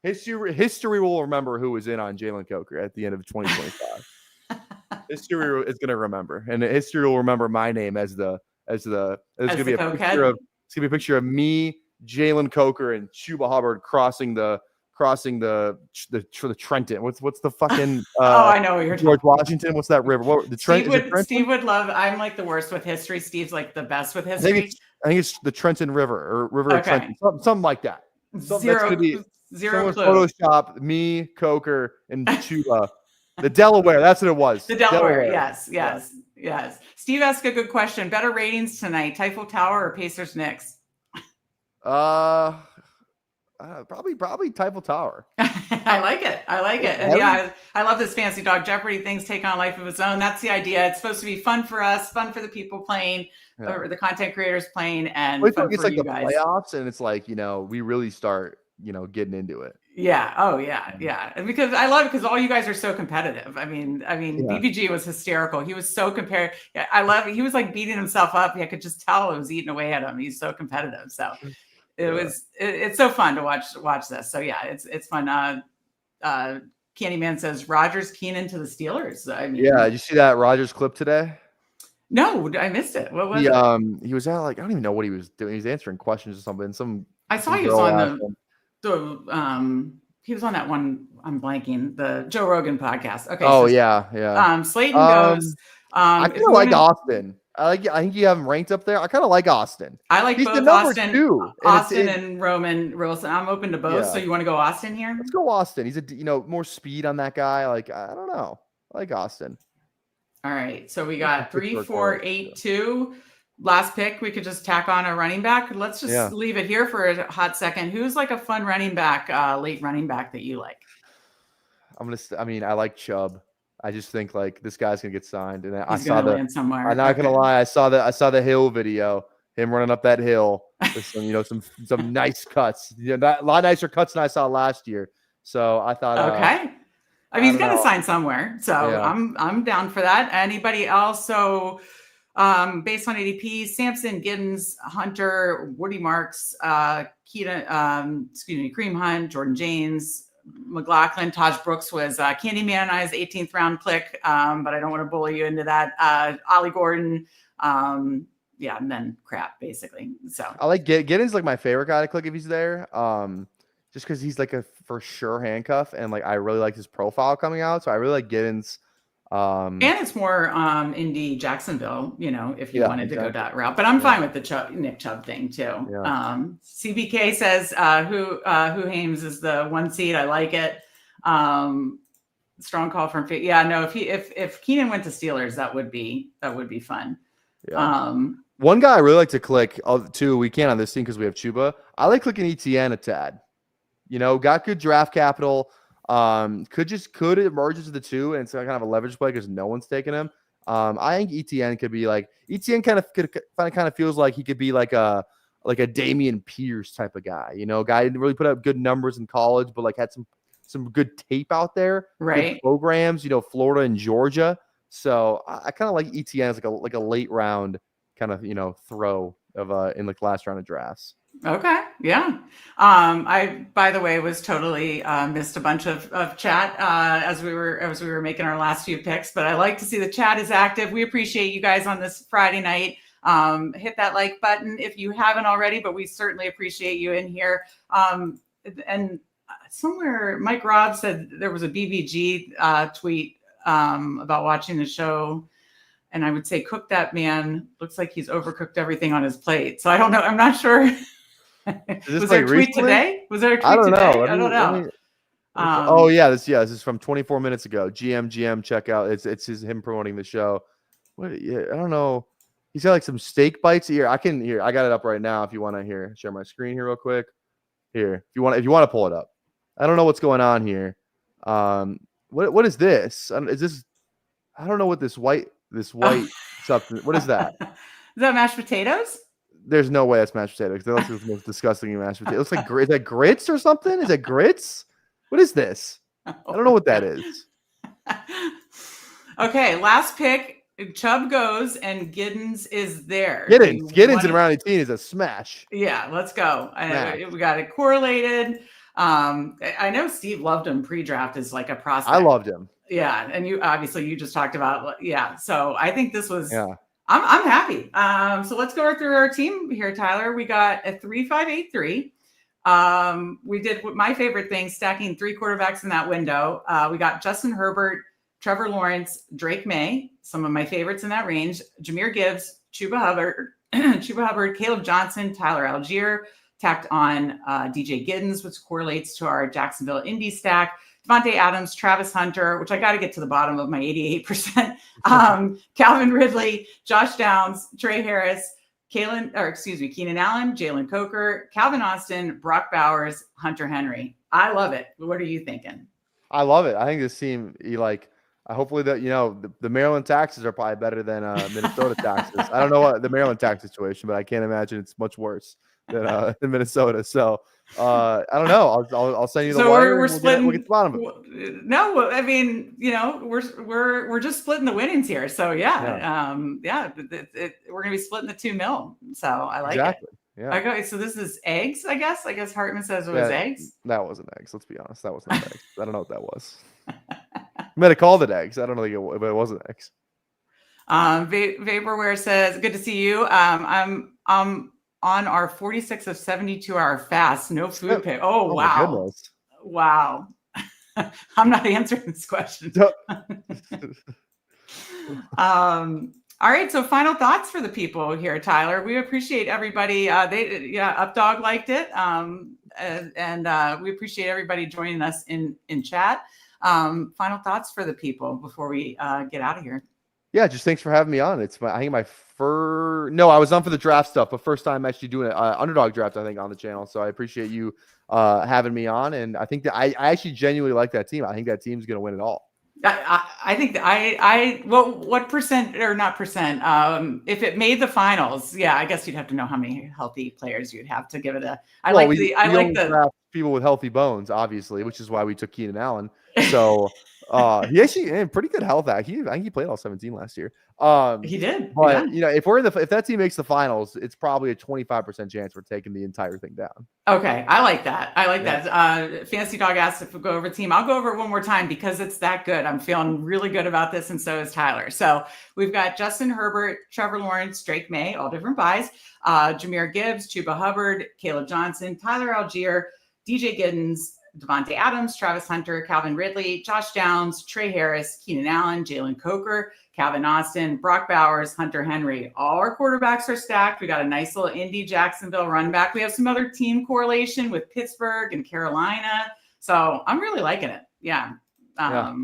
history will remember who was in on Jalen Coker at the end of 2025. History is going to remember, and history will remember my name as going to be a picture of me, Jalen Coker, and Chuba Hubbard crossing the Trenton. What's the fucking I know what you're George Washington? What's that river? Steve would love. I'm like the worst with history. Steve's like the best with history. I think it's the Trenton River or River of Trenton, something like that. Zero clue. Photoshop me, Coker, and Chuba. The Delaware. That's what it was. The Delaware. Yes. Steve asked a good question. Better ratings tonight: Typho Tower or Pacers Knicks? Probably Typho Tower. I like it. And I love this Fancy Dog Jeopardy things take on a life of its own. That's the idea. It's supposed to be fun for us, fun for the people playing, or the content creators playing, and fun it's for like you the guys. Playoffs, and it's like, we really start, getting into it. Yeah. Oh, yeah. And because I love it because all you guys are so competitive. I mean, BBG was hysterical. He was so compared. Yeah, I love it. He was like beating himself up. I could just tell it was eating away at him. He's so competitive. So it's so fun to watch this. So yeah, it's fun. Candyman says Rodgers Keenan to the Steelers. I mean, did you see that Rodgers clip today? No, I missed it. What was it? He was at I don't even know what he was doing. He was answering questions or something. I saw he was on he was on that one. I'm blanking, the Joe Rogan podcast. Okay. Oh, yeah. Slayton goes. I kind of like Austin. I think you have him ranked up there. I kind of like Austin. I like He's both Austin and Roman Wilson. I'm open to both. So you want to go Austin here? Let's go Austin. He's more speed on that guy. Like, I don't know. I like Austin. All right. So we got 3, 4, 8, 2. Last pick. We could just tack on a running back. Let's just leave it here for a hot second. Who's like a fun running back, late running back that you like? I like Chubb. I just think like this guy's gonna get signed, and I saw the. Somewhere. I'm not gonna lie. I saw the hill video. Him running up that hill with some nice cuts. A lot nicer cuts than I saw last year. So I thought. Okay. He's gonna sign somewhere. So I'm down for that. Anybody else? So based on ADP, Sampson, Giddens, Hunter, Woody Marks, Kareem Hunt, Jordan James, McLaughlin, Taj Brooks was Candyman and I's 18th round click, but I don't want to bully you into that. Ollie Gordon, and then crap basically. So I like Giddens, like my favorite guy to click if he's there, just because he's like a for sure handcuff, and like I really like his profile coming out, so I really like Giddens. And it's more Indy Jacksonville, if you wanted to go that route. But I'm fine with the Nick Chubb thing too. Yeah. CBK says who Hames is the 1 seed. I like it. Strong call from if Keenan went to Steelers, that would be fun. Yeah. One guy I really like to click too. We can't on this team because we have Chuba. I like clicking ETN a tad. Got good draft capital. Could emerge as the 2, and it's kind of a leverage play because no one's taking him. I think ETN could be like ETN kind of feels like he could be like a Dameon Pierce type of guy. Guy didn't really put up good numbers in college, but like had some good tape out there, right? Good programs, Florida and Georgia. So I kind of like ETN as like a late round kind of throw of in like last round of drafts. Okay. Yeah. I, by the way, was totally missed a bunch of chat as we were making our last few picks, but I like to see the chat is active. We appreciate you guys on this Friday night. Hit that like button if you haven't already, but we certainly appreciate you in here. And somewhere Mike Robb said there was a BBG tweet about watching the show. And I would say, cook that man. Looks like he's overcooked everything on his plate. So I don't know. I'm not sure. Was there a tweet today? Was there a tweet today? I don't know. This is from 24 minutes ago. GM check out. It's him promoting the show. I don't know. He's got like some steak bites here. I got it up right now if you want to share my screen here real quick. Here, if you want to pull it up. I don't know what's going on here. What is this? Is this? I don't know what this white substance. What is that? Is that mashed potatoes? There's no way that's mashed potatoes. That looks like the most disgusting mashed potato. It looks like is that grits or something? Is that grits? What is this? I don't know what that is. Okay, last pick. Chubb goes and Giddens is there. Giddens in round 18 is a smash. Yeah, let's go. We got it correlated. I know Steve loved him pre-draft as like a prospect. I loved him. Yeah, and you just talked about So I think this was. Yeah. I'm happy. So let's go through our team here, Tyler. We got a 3-5-8-3. We did my favorite thing, stacking 3 quarterbacks in that window. We got Justin Herbert, Trevor Lawrence, Drake May, some of my favorites in that range, Jahmyr Gibbs, Chuba Hubbard, Caleb Johnson, Tyler Algier, tacked on DJ Giddens, which correlates to our Jacksonville Indy stack, Devontae Adams, Travis Hunter, which I got to get to the bottom of my 88%, Calvin Ridley, Josh Downs, Trey Harris, Keenan Allen, Jalen Coker, Calvin Austin, Brock Bowers, Hunter Henry. I love it. What are you thinking? I love it. I think this team, hopefully that, the Maryland taxes are probably better than Minnesota taxes. I don't know what the Maryland tax situation, but I can't imagine it's much worse than Minnesota. So I don't know. I'll send you the wire. We're splitting. We'll get the bottom of it. No, I mean, we're just splitting the winnings here. So yeah. We're gonna be splitting the $2 million. So I like it. Yeah. Okay, so this is eggs, I guess. I guess Hartman says it was eggs. That wasn't eggs. Let's be honest. That was not eggs. I don't know what that was. You might have called it eggs. I don't know, but it wasn't eggs. Vaporware says, "Good to see you. I'm on our 46 of 72 hour fast. No food pick. Oh wow, wow. I'm not answering this question." All right, so final thoughts for the people here, Tyler. We appreciate everybody. Updog liked it, and we appreciate everybody joining us in chat. Final thoughts for the people before we get out of here. Yeah, just thanks for having me on. I was on for the draft stuff, but first time actually doing an Underdog draft, I think, on the channel. So I appreciate you having me on, and I think that I actually genuinely like that team. I think that team's going to win it all. I think what percent or not percent? If it made the finals, I guess you'd have to know how many healthy players you'd have to give it a. I like the draft people with healthy bones, obviously, which is why we took Keenan Allen. So he actually had pretty good health. I think he played all 17 last year. He did. But if that team makes the finals, it's probably a 25% chance we're taking the entire thing down. Okay, I like that. that. Fancy Dog asked if we go over team. I'll go over it one more time because it's that good. I'm feeling really good about this, and so is Tyler. So we've got Justin Herbert, Trevor Lawrence, Drake May, all different buys. Jahmyr Gibbs, Chuba Hubbard, Caleb Johnson, Tyler Algier, DJ Giddens, Devontae Adams, Travis Hunter, Calvin Ridley, Josh Downs, Trey Harris, Keenan Allen, Jalen Coker, Calvin Austin, Brock Bowers, Hunter Henry. All our quarterbacks are stacked. We got a nice little Indy Jacksonville run back. We have some other team correlation with Pittsburgh and Carolina. So I'm really liking it. Yeah. All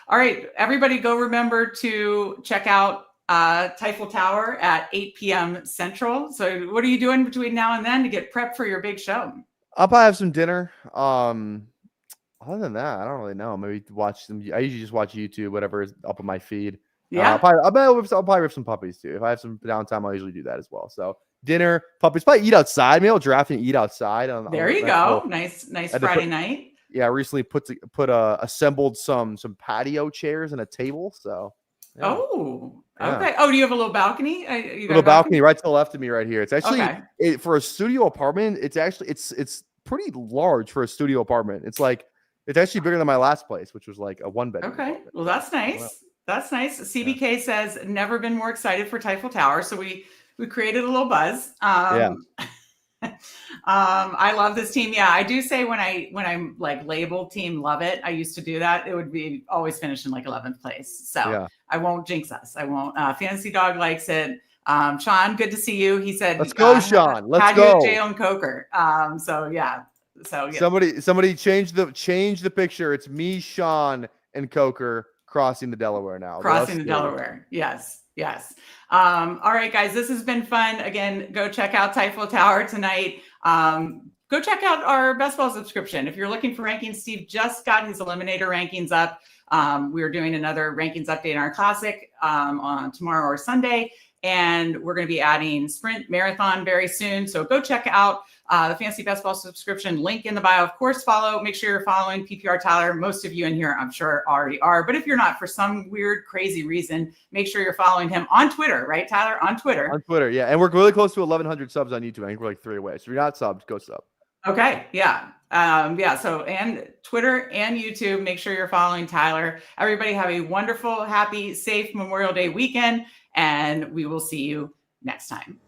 right, everybody go remember to check out Typhel Tower at 8 p.m. Central. So what are you doing between now and then to get prepped for your big show? I'll probably have some dinner. Other than that, I don't really know. Maybe watch some. I usually just watch YouTube, whatever is up on my feed. Yeah. I'll probably rip some puppies too. If I have some downtime, I'll usually do that as well. So dinner, puppies, probably eat outside. Maybe I'll draft and eat outside. There you go. Nice Friday night. Yeah, I recently assembled some patio chairs and a table. So. Yeah. Oh, okay. Oh, do you have a little balcony? Little balcony right to the left of me, right here. It's actually for a studio apartment. It's actually it's pretty large for a studio apartment. It's actually bigger than my last place, which was like a 1-bedroom. Okay, well that's nice. Wow. That's nice. CBK says never been more excited for Typhel Tower, so we created a little buzz. I love this team. Yeah, I do say when I'm like labeled team love it, I used to do that. It would be always finish in like 11th place. So I won't jinx us. I won't. Fantasy Dog likes it. Sean, good to see you. He said, "Let's go, Sean. Let's go." Jalen Coker. So somebody change the picture. It's me, Sean, and Coker crossing the Delaware now. Crossing the Delaware. Yes. Yes. All right, guys, this has been fun. Again, go check out Typho Tower tonight. Go check out our best ball subscription. If you're looking for rankings, Steve just got his Eliminator rankings up. We're doing another rankings update on our classic on tomorrow or Sunday. And we're going to be adding sprint marathon very soon. So go check out the Fantasy Best Ball subscription, link in the bio. Of course, make sure you're following PPR Tyler. Most of you in here, I'm sure, already are. But if you're not, for some weird, crazy reason, make sure you're following him on Twitter, right, Tyler? On Twitter. On Twitter, yeah. And we're really close to 1,100 subs on YouTube. I think we're like 3 away. So if you're not subbed, go sub. Okay. Yeah. So, and Twitter and YouTube, make sure you're following Tyler. Everybody have a wonderful, happy, safe Memorial Day weekend, and we will see you next time.